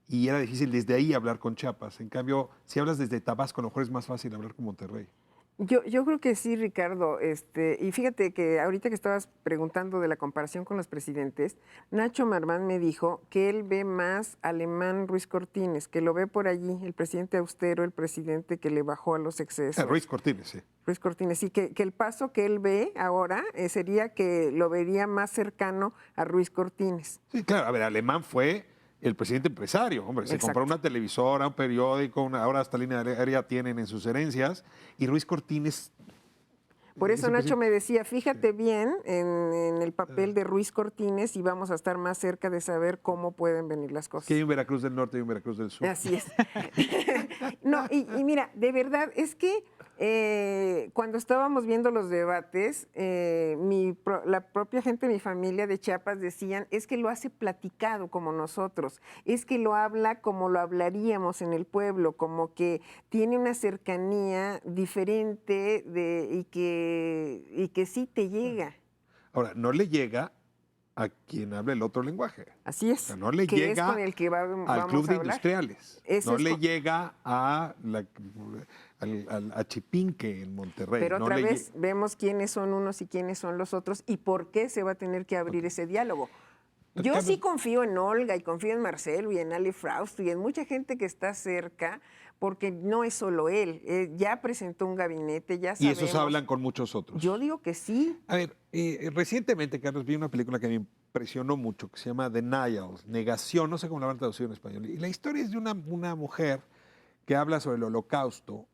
y era difícil desde ahí hablar con Chiapas. En cambio, si hablas desde Tabasco, a lo mejor es más fácil hablar con Monterrey. Yo creo que sí, Ricardo. Y fíjate que ahorita que estabas preguntando de la comparación con los presidentes, Nacho Marván me dijo que él ve más alemán Ruiz Cortines, que lo ve por allí, el presidente austero, el presidente que le bajó a los excesos. Ruiz Cortines, sí. Ruiz Cortines, sí, que el paso que él ve ahora sería que lo vería más cercano a Ruiz Cortines. Sí, claro. A ver, Alemán fue el presidente empresario, hombre. Se Exacto. compró una televisora, un periódico, ahora hasta línea aérea tienen en sus herencias. Y Ruiz Cortines... Por eso ese Nacho presidente- me decía, fíjate bien en el papel de Ruiz Cortines y vamos a estar más cerca de saber cómo pueden venir las cosas. Que hay un Veracruz del norte y un Veracruz del sur. Así es. No, y mira, de verdad, es que cuando estábamos viendo los debates, la propia gente de mi familia de Chiapas decían, es que lo hace platicado como nosotros, es que lo habla como lo hablaríamos en el pueblo, como que tiene una cercanía diferente y que sí te llega. Ahora, no le llega a quien habla el otro lenguaje. Así es. O sea, no le que llega es con el que al vamos Club a de hablar. Industriales. Ese No es le con- llega a Chipinque en Monterrey. Pero no otra le vez vemos quiénes son unos y quiénes son los otros y por qué se va a tener que abrir ese diálogo. Yo Carlos- sí confío en Olga y confío en Marcelo y en Ale Frausto y en mucha gente que está cerca, porque no es solo él. Ya presentó un gabinete, ya Y sabemos. esos hablan con muchos otros. Yo digo que sí. A ver, recientemente, Carlos, vi una película que me impresionó mucho, que se llama Denial, Negación, no sé cómo la van traducido en español. Y la historia es de una mujer que habla sobre el holocausto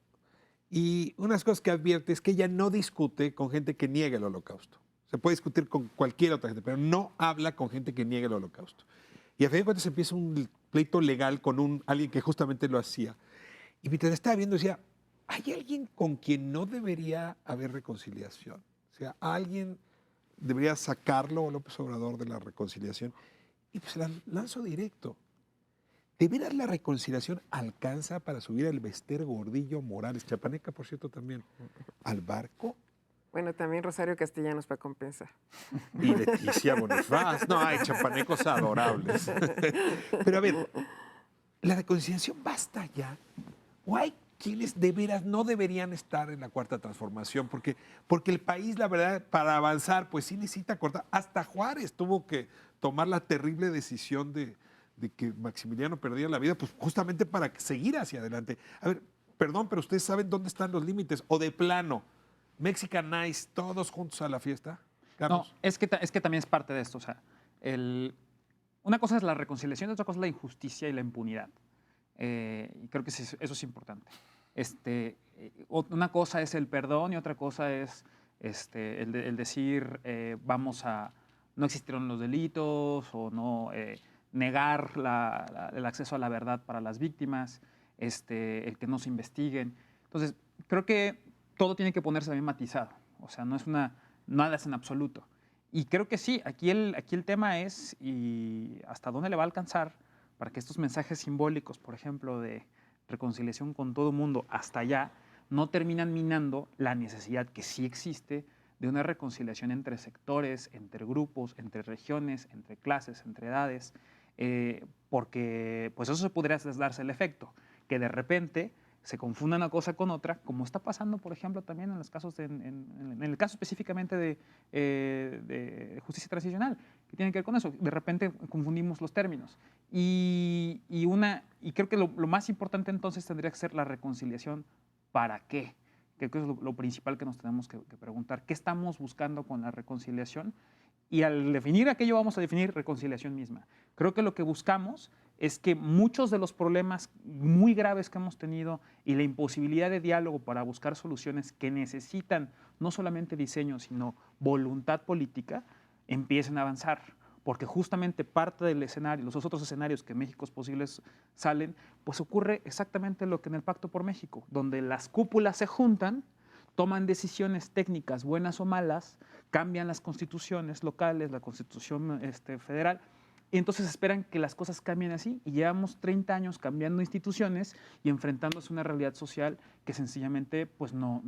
y unas cosas que advierte es que ella no discute con gente que niega el holocausto. Se puede discutir con cualquier otra gente, pero no habla con gente que niegue el holocausto. Y a fin de cuentas empieza un pleito legal con alguien que justamente lo hacía. Y mientras estaba viendo decía, hay alguien con quien no debería haber reconciliación. O sea, alguien debería sacarlo López Obrador de la reconciliación. Y pues la lanzo directo. ¿De veras la reconciliación alcanza para subir al Bester Gordillo Morales, chapaneca, por cierto, también, al barco? Bueno, también Rosario Castellanos para compensar. Y Leticia Bonifaz. No, hay chapanecos adorables. Pero a ver, ¿la reconciliación basta ya? ¿O hay quienes de veras no deberían estar en la Cuarta Transformación? Porque el país, la verdad, para avanzar, pues sí necesita cortar. Hasta Juárez tuvo que tomar la terrible decisión de que Maximiliano perdiera la vida, pues justamente para seguir hacia adelante. A ver, perdón, pero ustedes saben dónde están los límites. O de plano, Mexican Nice, todos juntos a la fiesta. No, Carlos. es que también es parte de esto. O sea, una cosa es la reconciliación y otra cosa es la injusticia y la impunidad. Y creo que eso es importante. Una cosa es el perdón y otra cosa es el decir no existieron los delitos o no negar el acceso a la verdad para las víctimas, el que no se investiguen. Entonces, creo que todo tiene que ponerse bien matizado. O sea, nada es en absoluto. Y creo que sí, aquí el tema es y hasta dónde le va a alcanzar para que estos mensajes simbólicos, por ejemplo, de reconciliación con todo mundo hasta allá, no terminan minando la necesidad que sí existe de una reconciliación entre sectores, entre grupos, entre regiones, entre clases, entre edades, porque pues eso se podría darse el efecto, que de repente se confunda una cosa con otra, como está pasando, por ejemplo, también en los casos en el caso específicamente de justicia transicional, que tiene que ver con eso. De repente confundimos los términos. Y creo que lo más importante entonces tendría que ser la reconciliación. ¿Para qué? Creo que es lo principal que nos tenemos que preguntar. ¿Qué estamos buscando con la reconciliación? Y al definir aquello vamos a definir reconciliación misma. Creo que lo que buscamos es que muchos de los problemas muy graves que hemos tenido y la imposibilidad de diálogo para buscar soluciones que necesitan no solamente diseño, sino voluntad política, empiecen a avanzar. Porque justamente parte del escenario, los otros escenarios que México es posibles salen, pues ocurre exactamente lo que en el Pacto por México, donde las cúpulas se juntan, toman decisiones técnicas, buenas o malas, cambian las constituciones locales, la constitución federal, y entonces esperan que las cosas cambien así, y llevamos 30 años cambiando instituciones y enfrentándose a una realidad social que sencillamente pues, no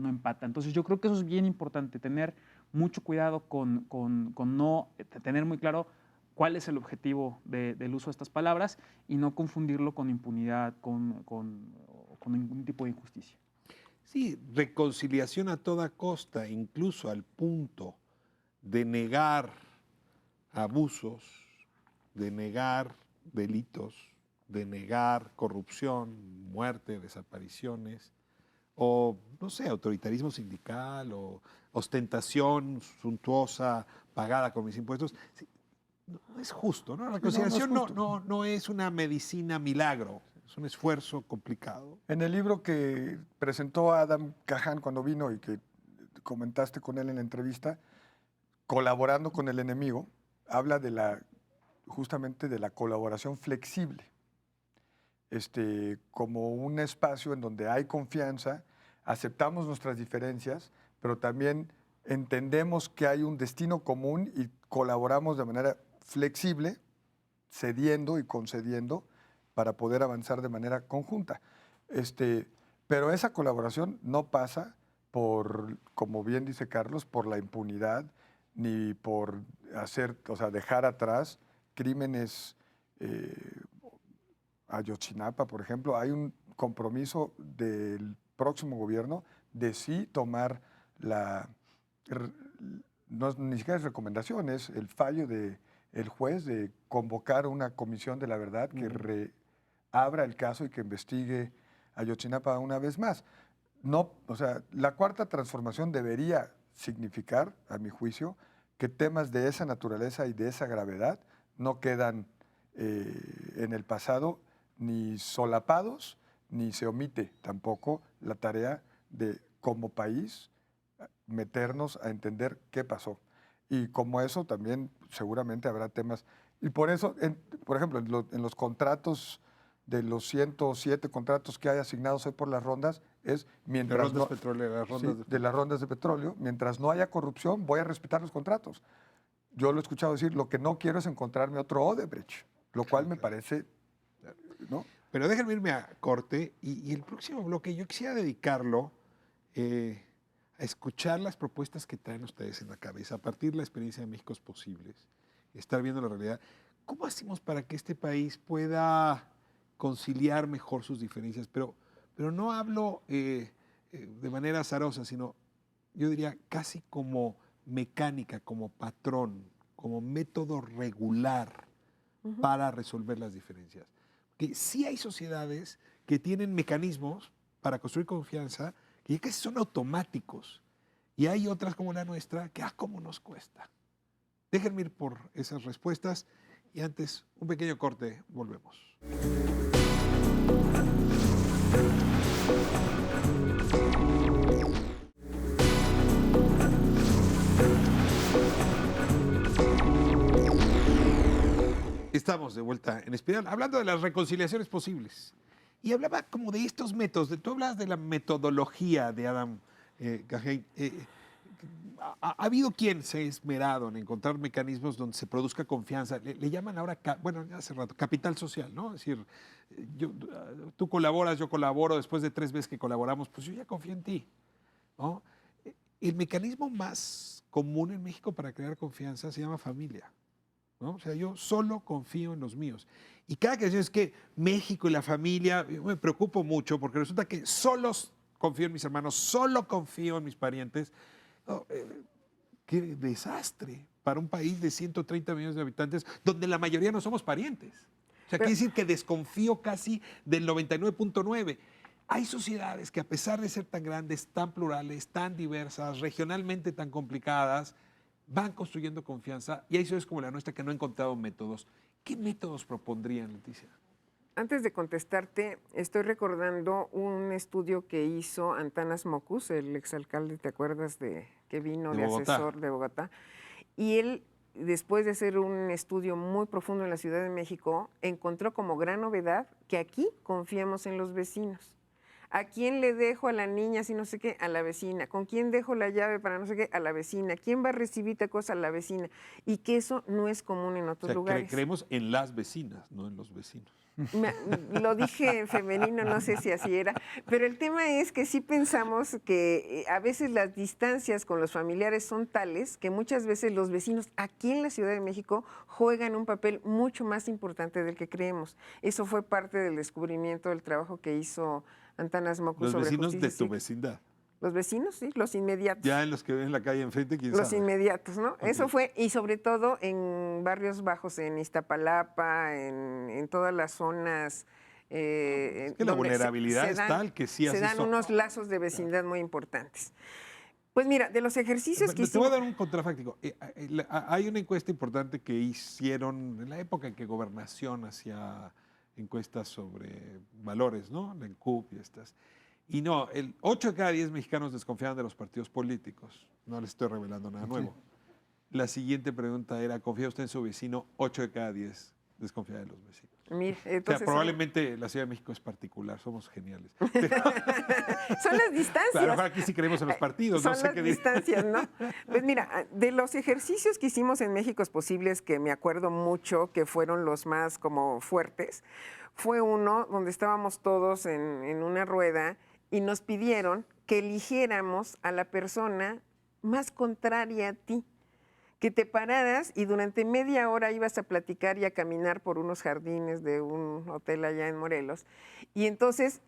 empata. Entonces yo creo que eso es bien importante, tener mucho cuidado con no tener muy claro cuál es el objetivo del uso de estas palabras y no confundirlo con impunidad, con ningún tipo de injusticia. Sí, reconciliación a toda costa, incluso al punto de negar abusos, de negar delitos, de negar corrupción, muerte, desapariciones, o, no sé, autoritarismo sindical, o ostentación suntuosa pagada con mis impuestos. Sí, no es justo, ¿no? La reconciliación no es una medicina milagro, es un esfuerzo complicado. En el libro que presentó Adam Cahan cuando vino y que comentaste con él en la entrevista, Colaborando con el enemigo, habla justamente de la colaboración flexible, como un espacio en donde hay confianza, aceptamos nuestras diferencias, pero también entendemos que hay un destino común y colaboramos de manera flexible, cediendo y concediendo para poder avanzar de manera conjunta. Pero esa colaboración no pasa por, como bien dice Carlos, por la impunidad, ni por dejar atrás crímenes. Ayotzinapa, por ejemplo, hay un compromiso del próximo gobierno de sí tomar ni siquiera es recomendación, es el fallo del juez de convocar una comisión de la verdad que reabra el caso y que investigue Ayotzinapa una vez más. No, la cuarta transformación debería significar, a mi juicio, que temas de esa naturaleza y de esa gravedad no quedan en el pasado ni solapados, ni se omite tampoco la tarea de, como país, meternos a entender qué pasó. Y como eso también seguramente habrá temas. Y por eso, por ejemplo, en los contratos, de los 107 contratos que hay asignados hoy por las rondas, es mientras de las rondas de petróleo, mientras no haya corrupción, voy a respetar los contratos. Yo lo he escuchado decir, lo que no quiero es encontrarme otro Odebrecht, lo cual me parece, ¿no? Pero déjenme irme a corte y el próximo bloque yo quisiera dedicarlo a escuchar las propuestas que traen ustedes en la cabeza, a partir de la experiencia de México Posibles, estar viendo la realidad. ¿Cómo hacemos para que este país pueda conciliar mejor sus diferencias? Pero no hablo de manera azarosa, sino yo diría casi como mecánica, como patrón, como método regular para resolver las diferencias. Que sí hay sociedades que tienen mecanismos para construir confianza que ya casi son automáticos. Y hay otras como la nuestra que, cómo nos cuesta. Déjenme ir por esas respuestas y antes un pequeño corte, volvemos. Estamos de vuelta en Espiral, hablando de las reconciliaciones posibles. Y hablaba como de estos métodos. Tú hablas de la metodología de Adam Cahan. Ha habido quien se ha esmerado en encontrar mecanismos donde se produzca confianza. Le llaman ahora, hace rato, capital social, ¿no? Es decir, tú colaboras, yo colaboro, después de 3 veces que colaboramos, pues yo ya confío en ti, ¿no? El mecanismo más común en México para crear confianza se llama familia, ¿no? O sea, yo solo confío en los míos. Y cada que es que México y la familia, yo me preocupo mucho porque resulta que solo confío en mis hermanos, solo confío en mis parientes. Oh, qué desastre para un país de 130 millones de habitantes donde la mayoría no somos parientes. O sea, quiere decir que desconfío casi del 99.9. Hay sociedades que a pesar de ser tan grandes, tan plurales, tan diversas, regionalmente tan complicadas, van construyendo confianza y hay ciudades como la nuestra que no han encontrado métodos. ¿Qué métodos propondrían, Leticia? Antes de contestarte, estoy recordando un estudio que hizo Antanas Mockus, el exalcalde, ¿te acuerdas que vino de asesor de Bogotá? Y él, después de hacer un estudio muy profundo en la Ciudad de México, encontró como gran novedad que aquí confiamos en los vecinos. ¿A quién le dejo a la niña si no sé qué? A la vecina. ¿Con quién dejo la llave para no sé qué? A la vecina. ¿Quién va a recibir tal cosa? A la vecina. Y que eso no es común en O otros sea, lugares. creemos en las vecinas, no en los vecinos. Me- Lo dije en femenino, no sé si así era, pero el tema es que sí pensamos que a veces las distancias con los familiares son tales que muchas veces los vecinos aquí en la Ciudad de México juegan un papel mucho más importante del que creemos. Eso fue parte del descubrimiento del trabajo que hizo Antanas Mockus Los sobre vecinos justicia de tu cívica. vecindad. Los vecinos, sí, los inmediatos. Ya en los que ven en la calle enfrente, quién Los sabe. inmediatos, ¿no? Ok. Eso fue, y sobre todo en barrios bajos, en Iztapalapa, en todas las zonas. Es que la donde vulnerabilidad es tal que sí se hace dan eso. unos lazos de vecindad muy importantes. Pues mira, de los ejercicios que Te voy a hicimos. dar un contrafáctico. Hay una encuesta importante que hicieron en la época en que Gobernación hacía encuestas sobre valores, ¿no? La ENCUP y estas. Y no, 8 de cada 10 mexicanos desconfiaban de los partidos políticos. No les estoy revelando nada nuevo. La siguiente pregunta era, ¿confía usted en su vecino? 8 de cada 10 desconfía de los vecinos. Mira, O sea, entonces probablemente la Ciudad de México es particular, somos geniales. son las distancias. A lo mejor aquí sí creemos en los partidos, Son no sé las qué decir. distancias, ¿no? Pues mira, de los ejercicios que hicimos en México es Posibles, que me acuerdo mucho que fueron los más como fuertes, fue uno donde estábamos todos en una rueda y nos pidieron que eligiéramos a la persona más contraria a ti, que te pararas y durante media hora ibas a platicar y a caminar por unos jardines de un hotel allá en Morelos. Y entonces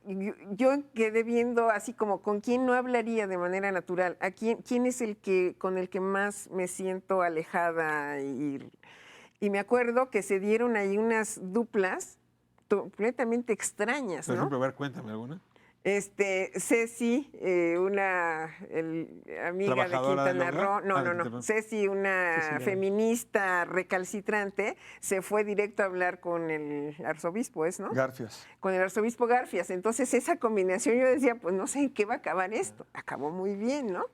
yo quedé viendo así como con quién no hablaría de manera natural, a quién es el que con el que más me siento alejada. Y me acuerdo que se dieron ahí unas duplas completamente extrañas, Por ¿no? ejemplo, a ver, cuéntame alguna. Ceci, amiga de ¿Trabajadora del Quintana hogar? Roo, no, Ah, de no, no, Quintana Roo. Ceci, una Cecilia. feminista recalcitrante, se fue directo a hablar con el arzobispo, ¿no? Garfias. Con el arzobispo Garfias. Entonces, esa combinación yo decía, pues no sé en qué va a acabar esto. Acabó muy bien, ¿no?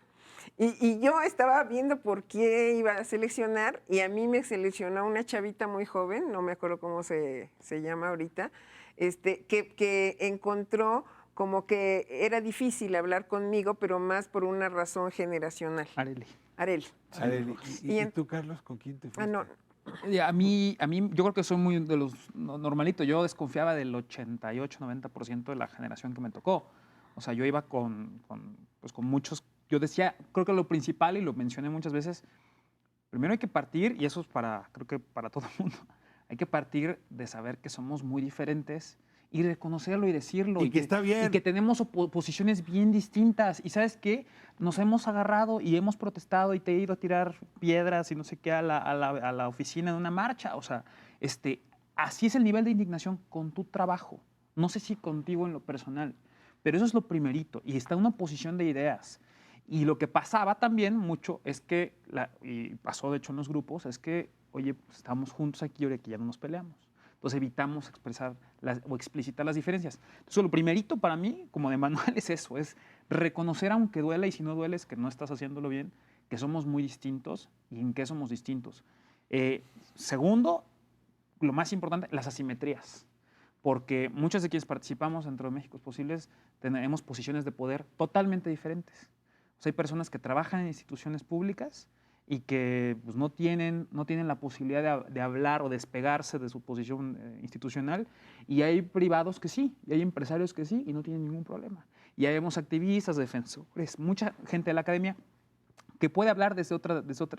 Y yo estaba viendo por qué iba a seleccionar y a mí me seleccionó una chavita muy joven, no me acuerdo cómo se llama ahorita, que encontró como que era difícil hablar conmigo, pero más por una razón generacional. Areli. Areli. Arely, Y ¿y en- tú, Carlos, con quién te fuiste? Ah, no, A mí, yo creo que soy muy de los normalito. Yo desconfiaba del 88-90% de la generación que me tocó. O sea, yo iba pues con muchos. Yo decía, creo que lo principal, y lo mencioné muchas veces, primero hay que partir, y eso es creo que para todo el mundo, hay que partir de saber que somos muy diferentes y reconocerlo y decirlo. Y que está bien. Y que tenemos posiciones bien distintas. Y ¿sabes qué? Nos hemos agarrado y hemos protestado y te he ido a tirar piedras y no sé qué a la oficina de una marcha. O sea, así es el nivel de indignación con tu trabajo. No sé si contigo en lo personal, pero eso es lo primerito. Y está una posición de ideas. Y lo que pasaba también mucho es que, y pasó de hecho en los grupos, es que, oye, pues estamos juntos aquí y ahora que ya no nos peleamos. Entonces evitamos expresar o explicitar las diferencias. Entonces lo primerito para mí, como de manual, es eso, es reconocer aunque duela y si no duele es que no estás haciéndolo bien, que somos muy distintos y en qué somos distintos. Segundo, lo más importante, las asimetrías. Porque muchos de quienes participamos dentro de México Posibles tenemos posiciones de poder totalmente diferentes. O sea, hay personas que trabajan en instituciones públicas y que pues, no tienen la posibilidad de hablar o despegarse de su posición institucional, y hay privados que sí, y hay empresarios que sí, y no tienen ningún problema. Y hay vemos activistas, defensores, mucha gente de la academia que puede hablar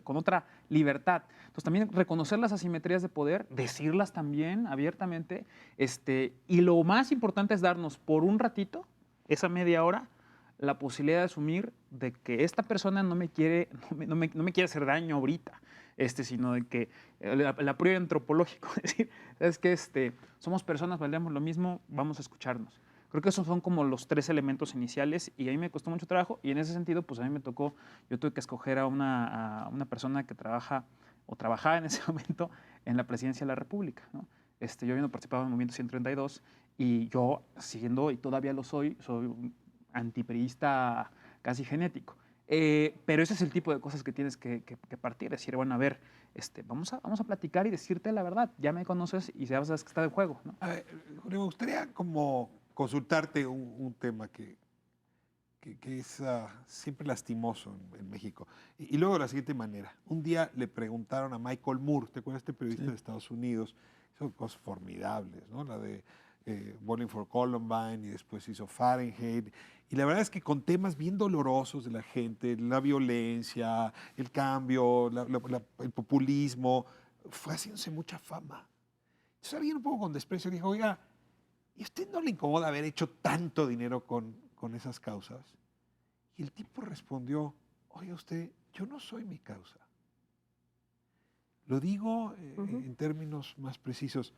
con otra libertad. Entonces también reconocer las asimetrías de poder, decirlas también abiertamente, y lo más importante es darnos por un ratito, esa media hora, la posibilidad de asumir de que esta persona no me quiere hacer daño ahorita, sino de que el apoyo antropológico, es decir, es que somos personas, valemos lo mismo, vamos a escucharnos. Creo que esos son como los 3 elementos iniciales y a mí me costó mucho trabajo y en ese sentido, pues a mí me tocó, yo tuve que escoger a una persona que trabajaba en ese momento en la presidencia de la República, ¿no? Yo habiendo participado en el Movimiento 132 y yo siguiendo, y todavía lo soy un antipriista casi genético. Pero ese es el tipo de cosas que tienes que partir, decir, bueno, a ver, vamos a platicar y decirte la verdad, ya me conoces y sabes que está de juego, ¿no? A ver, me gustaría como consultarte un tema que es siempre lastimoso en México. Y luego de la siguiente manera. Un día le preguntaron a Michael Moore, ¿te acuerdas de este periodista Sí. de Estados Unidos? Hizo cosas formidables, ¿no? La de Bowling for Columbine y después hizo Fahrenheit. Y la verdad es que con temas bien dolorosos de la gente, la violencia, el cambio, el populismo, fue haciéndose mucha fama. Entonces alguien un poco con desprecio dijo, oiga, ¿y a usted no le incomoda haber hecho tanto dinero con esas causas? Y el tipo respondió, oiga usted, yo no soy mi causa. Lo digo en términos más precisos,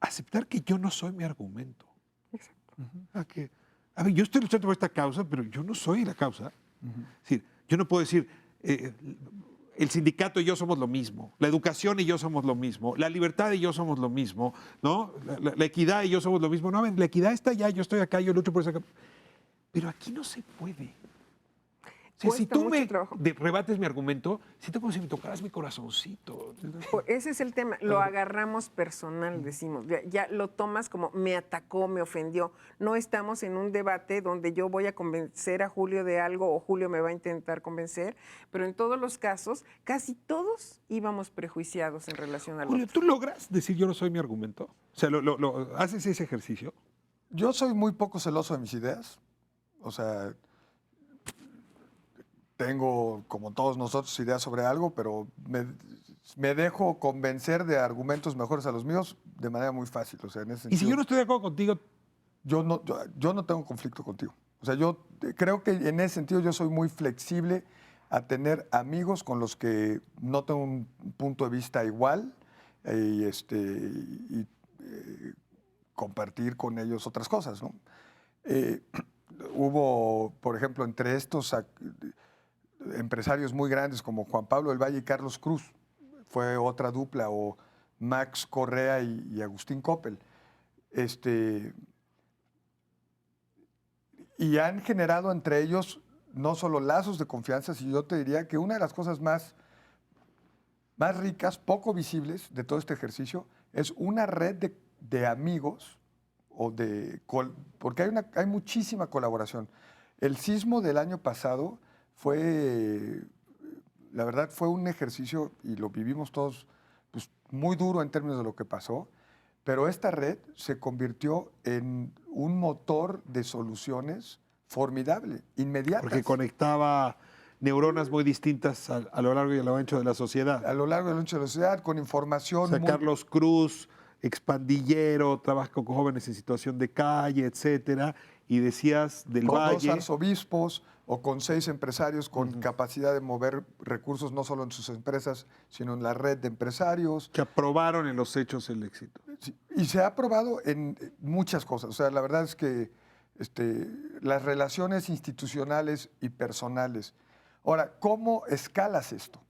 aceptar que yo no soy mi argumento. Exacto. A ver, yo estoy luchando por esta causa, pero yo no soy la causa. Es decir, yo no puedo decir, el sindicato y yo somos lo mismo, la educación y yo somos lo mismo, la libertad y yo somos lo mismo, ¿no? La equidad y yo somos lo mismo. No, a ver, la equidad está allá, yo estoy acá, yo lucho por esa causa. Pero aquí no se puede. O sea, si Cuesta tú mucho trabajo. rebates mi argumento, siento como si me tocaras mi corazoncito. Ese es el tema, lo agarramos personal, decimos, ya lo tomas como me atacó, me ofendió. No estamos en un debate donde yo voy a convencer a Julio de algo o Julio me va a intentar convencer, pero en todos los casos, casi todos íbamos prejuiciados en relación al Julio, otro. ¿tú logras decir yo no soy mi argumento? O sea, ¿haces ese ejercicio? Yo soy muy poco celoso de mis ideas. O sea, tengo, como todos nosotros, ideas sobre algo, pero me dejo convencer de argumentos mejores a los míos de manera muy fácil. O sea, en ese Y si sentido, yo no estoy de acuerdo contigo, yo no tengo conflicto contigo. O sea, yo creo que en ese sentido yo soy muy flexible a tener amigos con los que no tengo un punto de vista igual y compartir con ellos otras cosas, ¿no? Hubo, por ejemplo, entre estos empresarios muy grandes como Juan Pablo del Valle y Carlos Cruz, fue otra dupla, o Max Correa y Agustín Coppel. Y han generado entre ellos no solo lazos de confianza, sino yo te diría que una de las cosas más ricas, poco visibles de todo este ejercicio, es una red de amigos, porque hay muchísima colaboración. El sismo del año pasado fue, la verdad, fue un ejercicio, y lo vivimos todos, pues, muy duro en términos de lo que pasó, pero esta red se convirtió en un motor de soluciones formidable, inmediatas. porque conectaba neuronas muy distintas a lo largo y a lo ancho de la sociedad. A lo largo del ancho de la sociedad, con O información sea, muy... Carlos Cruz, expandillero, trabaja con jóvenes en situación de calle, etcétera, y decías del con dos Valle. arzobispos o con 6 empresarios con capacidad de mover recursos no solo en sus empresas, sino en la red de empresarios. Que aprobaron en los hechos el éxito. Sí, y se ha probado en muchas cosas. O sea, la verdad es que las relaciones institucionales y personales. Ahora, ¿cómo escalas esto?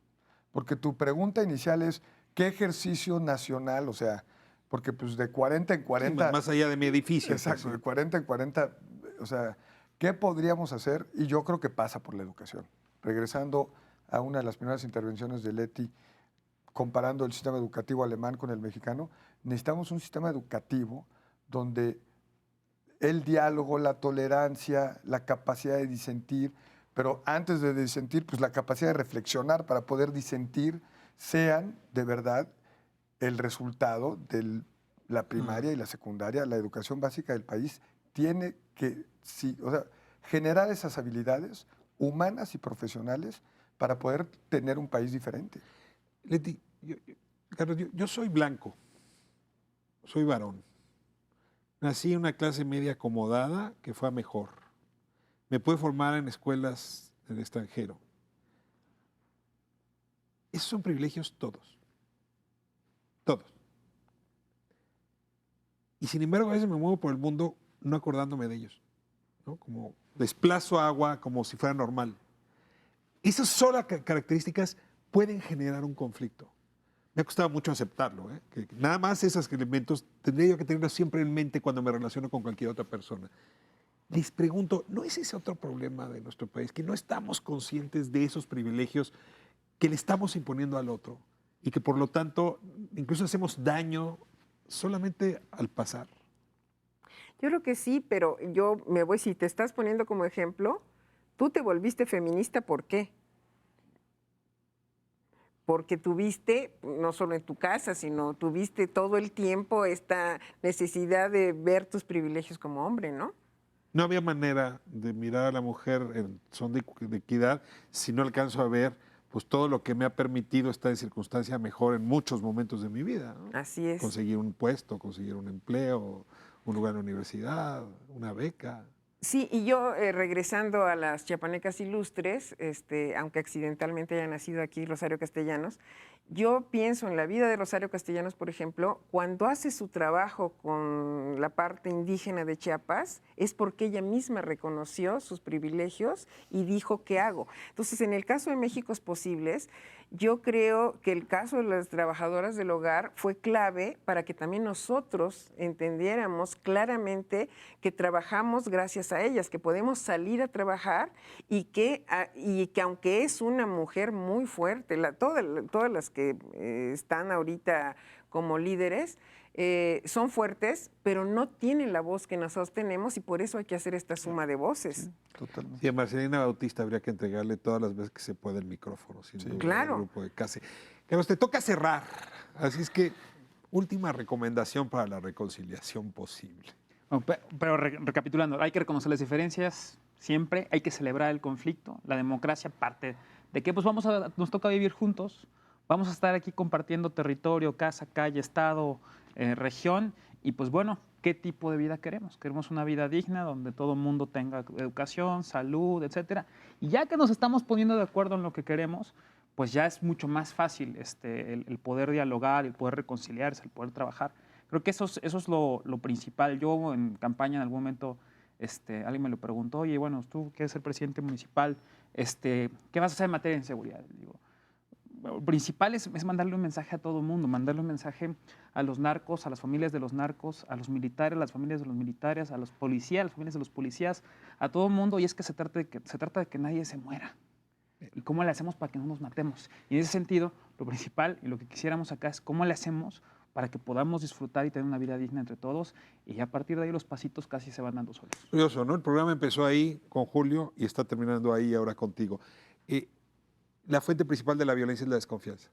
Porque tu pregunta inicial es, ¿qué ejercicio nacional? O sea, porque pues de 40 en 40... Más allá de mi edificio. Exacto, pues, de 40 en 40, o sea, ¿qué podríamos hacer? Y yo creo que pasa por la educación. Regresando a una de las primeras intervenciones de Leti, comparando el sistema educativo alemán con el mexicano, necesitamos un sistema educativo donde el diálogo, la tolerancia, la capacidad de disentir, pero antes de disentir, pues la capacidad de reflexionar para poder disentir, sean de verdad el resultado de la primaria y la secundaria. La educación básica del país tiene que generar esas habilidades humanas y profesionales para poder tener un país diferente. Leti, Carlos, yo soy blanco, soy varón. Nací en una clase media acomodada que fue a mejor. Me pude formar en escuelas del extranjero. Esos son privilegios todos. Todos. Y sin embargo, a veces me muevo por el mundo no acordándome de ellos, ¿no? Como desplazo agua como si fuera normal. Esas solas características pueden generar un conflicto. Me ha costado mucho aceptarlo, ¿eh? Que nada más esos elementos tendría yo que tenerlos siempre en mente cuando me relaciono con cualquier otra persona. Les pregunto, ¿no es ese otro problema de nuestro país? Que no estamos conscientes de esos privilegios que le estamos imponiendo al otro y que por lo tanto incluso hacemos daño solamente al pasar. Yo creo que sí, pero yo me voy, si te estás poniendo como ejemplo, tú te volviste feminista, ¿por qué? Porque tuviste, no solo en tu casa, sino tuviste todo el tiempo esta necesidad de ver tus privilegios como hombre, ¿no? No había manera de mirar a la mujer en son de equidad si no alcanzo a ver pues todo lo que me ha permitido estar en circunstancia mejor en muchos momentos de mi vida, ¿no? Así es. Conseguir un puesto, conseguir un empleo, un lugar en la universidad, una beca. Sí, y yo regresando a las chiapanecas ilustres, aunque accidentalmente haya nacido aquí Rosario Castellanos, yo pienso en la vida de Rosario Castellanos, por ejemplo, cuando hace su trabajo con la parte indígena de Chiapas, es porque ella misma reconoció sus privilegios y dijo, ¿qué hago? Entonces, en el caso de Méxicos Posibles, yo creo que el caso de las trabajadoras del hogar fue clave para que también nosotros entendiéramos claramente que trabajamos gracias a ellas, que podemos salir a trabajar y que aunque es una mujer muy fuerte, todas las que están ahorita como líderes, son fuertes, pero no tienen la voz que nosotros tenemos y por eso hay que hacer esta suma de voces. Totalmente. Y a Marcelina Bautista habría que entregarle todas las veces que se pueda el micrófono, sin Sí. duda, Claro. al grupo de Case. Carlos, te toca cerrar. Así es que, última recomendación para la reconciliación posible. Bueno, pero recapitulando, hay que reconocer las diferencias siempre, hay que celebrar el conflicto. La democracia parte de que pues nos toca vivir juntos, vamos a estar aquí compartiendo territorio, casa, calle, estado, región, y pues bueno, ¿qué tipo de vida queremos? Queremos una vida digna donde todo el mundo tenga educación, salud, etcétera. Y ya que nos estamos poniendo de acuerdo en lo que queremos, pues ya es mucho más fácil el poder dialogar, el poder reconciliarse, el poder trabajar. Creo que eso es lo principal. Yo en campaña en algún momento alguien me lo preguntó, oye, bueno, tú que eres el presidente municipal, ¿qué vas a hacer en materia de inseguridad? Digo, lo principal es mandarle un mensaje a todo el mundo, mandarle un mensaje a los narcos, a las familias de los narcos, a los militares, a las familias de los militares, a los policías, a las familias de los policías, a todo el mundo, y es que se trata de que nadie se muera. ¿Y cómo le hacemos para que no nos matemos? Y en ese sentido, lo principal y lo que quisiéramos acá es cómo le hacemos para que podamos disfrutar y tener una vida digna entre todos, y a partir de ahí los pasitos casi se van dando solos. Curioso, ¿no? El programa empezó ahí con Julio y está terminando ahí ahora contigo. La fuente principal de la violencia es la desconfianza.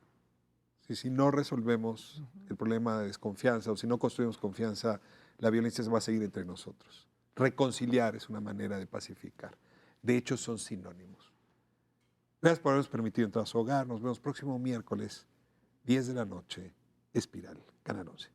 Si no resolvemos el problema de desconfianza o si no construimos confianza, la violencia se va a seguir entre nosotros. Reconciliar es una manera de pacificar. De hecho, son sinónimos. Gracias por habernos permitido entrar a su hogar. Nos vemos próximo miércoles, 10 de la noche, Espiral, Canal 11.